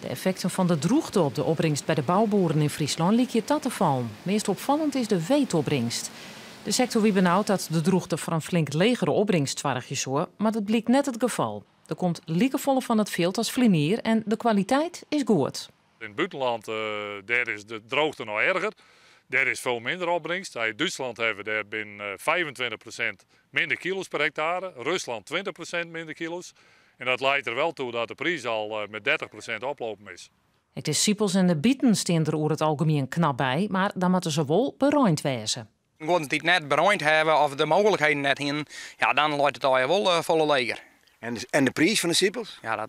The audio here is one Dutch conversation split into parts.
De effecten van de droogte op de opbrengst bij de bouwboeren in Friesland liek je dat te vallen. Meest opvallend is de weetopbrengst. De sector wie benauwd dat de droogte voor een flink legere opbrengst zwaarigjes hoor, maar dat bleek net het geval. Er komt liekevolle van het veld als vlinier en de kwaliteit is goed. In het buitenland daar is de droogte nog erger. Daar is veel minder opbrengst. In Duitsland hebben we daar binnen 25% minder kilo's per hectare. Rusland 20% minder kilo's. En dat leidt er wel toe dat de prijs al met 30% oplopen is. Het is Siepels en de bieten staan er over het algemeen knap bij, maar dan moeten ze wel bereind wezen. Als die het net bereind hebben of de mogelijkheden net in, ja, dan loopt het al wel volle leger. En de prijs van de siepels? Ja,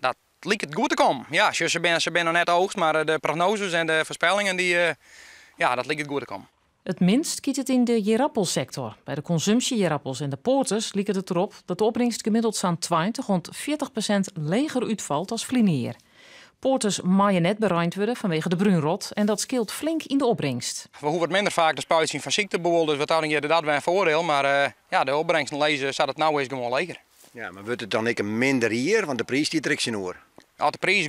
dat lijkt het goed te komen. Ja, ze zijn nog net oogst, maar de prognoses en de voorspellingen, dat lijkt het goed te komen. Het minst kiet het in de jerappelsector. Bij de consumptiejerappels en de poorters liep het erop dat de opbrengst gemiddeld zo'n 20–40% leger uitvalt als vlinier. Poorters maaien net bereind worden vanwege de bruinrot en dat scheelt flink in de opbrengst. We hoeven het minder vaak de spuiting van ziekte bijvoorbeeld, dus wat dan je dat wel een voordeel, maar de opbrengsten lezen staat het nou eens gewoon leger. Ja, maar wordt het dan niet minder hier, want de prijs die trekt zijn oor. Als de prijs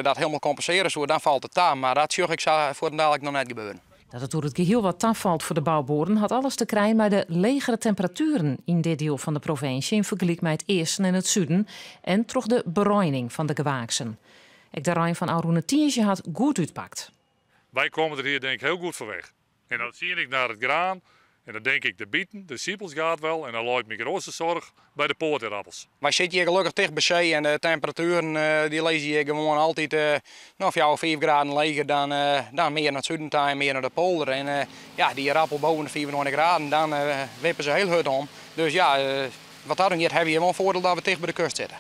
dat helemaal compenseren zou, dan valt het aan, maar dat zie ik voor dadelijk nog net gebeuren. Dat het door het geheel wat afvalt voor de bouwboeren had alles te krijgen met de legere temperaturen in dit deel van de provincie in vergelijking met het eerste en het zuiden en toch de bereining van de gewaaksen. Ik de Rijn van Aroene Tienje had goed uitpakt. Wij komen er hier denk ik heel goed voor weg. En dan zie ik naar het graan en dan denk ik de bieten, de siepels gaat wel en dan loopt mijn grootste zorg bij de poorterappels. Wij zitten hier gelukkig dicht bij zee en de temperaturen die lezen hier gewoon altijd of jou 5 graden leger dan meer naar het zuiden en meer naar de polder. En die rappel boven de 94 graden, dan wippen ze heel hard om. Dus ja, wat dat dan hebben we wel een voordeel dat we dicht bij de kust zitten.